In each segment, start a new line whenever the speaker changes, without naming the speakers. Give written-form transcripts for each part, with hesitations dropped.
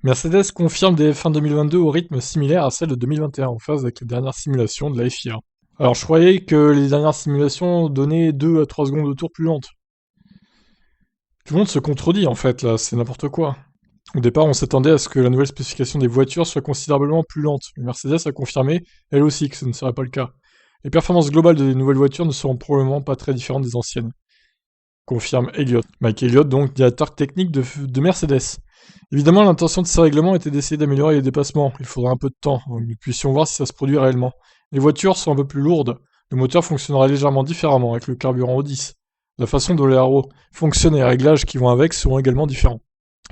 Mercedes confirme des F1 2022 au rythme similaire à celle de 2021 en phase avec les dernières simulations de la FIA. Alors je croyais que les dernières simulations donnaient 2 à 3 secondes de tour plus lentes. Tout le monde se contredit en fait là, c'est n'importe quoi. Au départ, on s'attendait à ce que la nouvelle spécification des voitures soit considérablement plus lente, mais Mercedes a confirmé, elle aussi, que ce ne serait pas le cas. Les performances globales des nouvelles voitures ne seront probablement pas très différentes des anciennes, confirme Elliott. Mike Elliott, donc directeur technique de Mercedes. Évidemment, l'intention de ces règlements était d'essayer d'améliorer les dépassements. Il faudra un peu de temps, avant que nous puissions voir si ça se produit réellement. Les voitures sont un peu plus lourdes. Le moteur fonctionnera légèrement différemment avec le carburant O10. La façon dont les RO fonctionnent et les réglages qui vont avec seront également différents.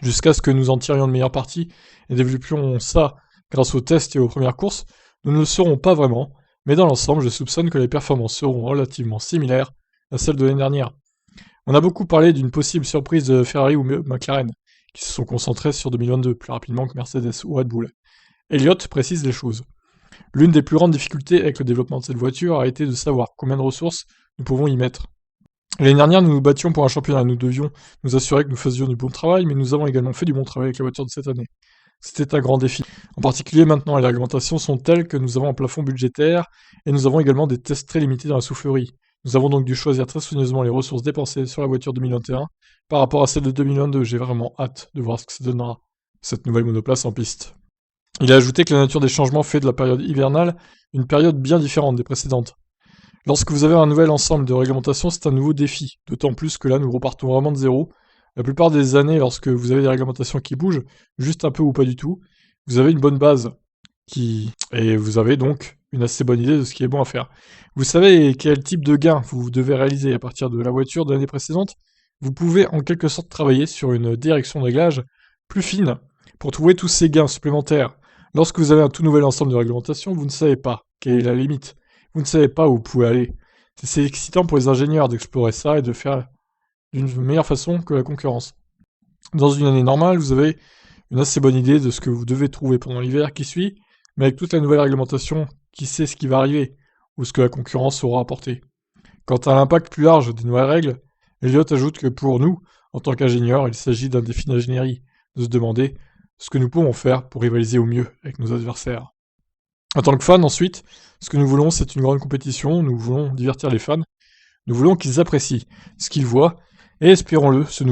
Jusqu'à ce que nous en tirions de meilleures parties et développions ça grâce aux tests et aux premières courses, nous ne le saurons pas vraiment, mais dans l'ensemble, je soupçonne que les performances seront relativement similaires à celles de l'année dernière. On a beaucoup parlé d'une possible surprise de Ferrari ou McLaren, qui se sont concentrés sur 2022 plus rapidement que Mercedes ou Red Bull. Elliott précise les choses. L'une des plus grandes difficultés avec le développement de cette voiture a été de savoir combien de ressources nous pouvons y mettre. L'année dernière, nous nous battions pour un championnat, nous devions nous assurer que nous faisions du bon travail, mais nous avons également fait du bon travail avec la voiture de cette année. C'était un grand défi. En particulier maintenant, les réglementations sont telles que nous avons un plafond budgétaire et nous avons également des tests très limités dans la soufflerie. Nous avons donc dû choisir très soigneusement les ressources dépensées sur la voiture 2021 par rapport à celle de 2022. J'ai vraiment hâte de voir ce que ça donnera, cette nouvelle monoplace en piste. Il a ajouté que la nature des changements fait de la période hivernale une période bien différente des précédentes. Lorsque vous avez un nouvel ensemble de réglementations, c'est un nouveau défi, d'autant plus que là nous repartons vraiment de zéro. La plupart des années, lorsque vous avez des réglementations qui bougent, juste un peu ou pas du tout, vous avez une bonne base et vous avez donc une assez bonne idée de ce qui est bon à faire. Vous savez quel type de gain vous devez réaliser à partir de la voiture de l'année précédente. Vous pouvez en quelque sorte travailler sur une direction de réglage plus fine pour trouver tous ces gains supplémentaires. Lorsque vous avez un tout nouvel ensemble de réglementations, vous ne savez pas quelle est la limite. Vous ne savez pas où vous pouvez aller. C'est excitant pour les ingénieurs d'explorer ça et de faire d'une meilleure façon que la concurrence. Dans une année normale, vous avez une assez bonne idée de ce que vous devez trouver pendant l'hiver qui suit, mais avec toute la nouvelle réglementation, qui sait ce qui va arriver, ou ce que la concurrence aura apporté. Quant à l'impact plus large des nouvelles règles, Elliott ajoute que pour nous, en tant qu'ingénieurs, il s'agit d'un défi d'ingénierie, de se demander ce que nous pouvons faire pour rivaliser au mieux avec nos adversaires. En tant que fan, ensuite, ce que nous voulons, c'est une grande compétition, nous voulons divertir les fans, nous voulons qu'ils apprécient ce qu'ils voient, et espérons-le, ce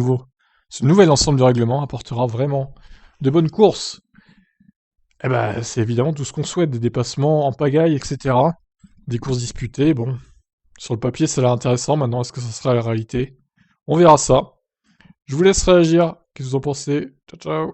nouvel ensemble de règlements apportera vraiment de bonnes courses. Eh ben, c'est évidemment tout ce qu'on souhaite, des dépassements en pagaille, etc. Des courses disputées, bon, sur le papier ça a l'air intéressant, maintenant est-ce que ça sera la réalité? On verra ça. Je vous laisse réagir, qu'est-ce que vous en pensez? Ciao ciao.